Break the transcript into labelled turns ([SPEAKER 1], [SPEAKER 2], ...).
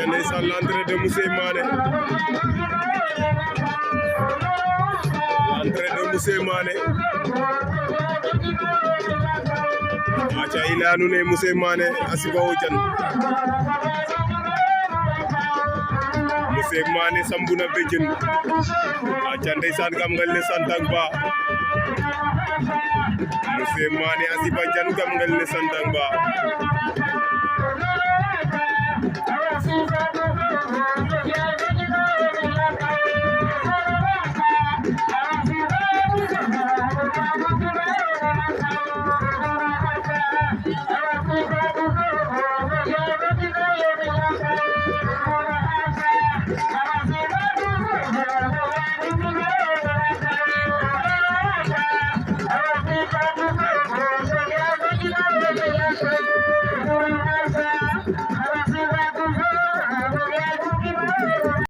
[SPEAKER 1] Ndeysaan l'entrée de Moussé Mané aca i leya nuun ne Moussé Mané a siba o jan Moussé Mané sambuna bejen aca ndeysaan gam ngel ne santang ba Moussé Mané a siba jan gam ngel ne santang ba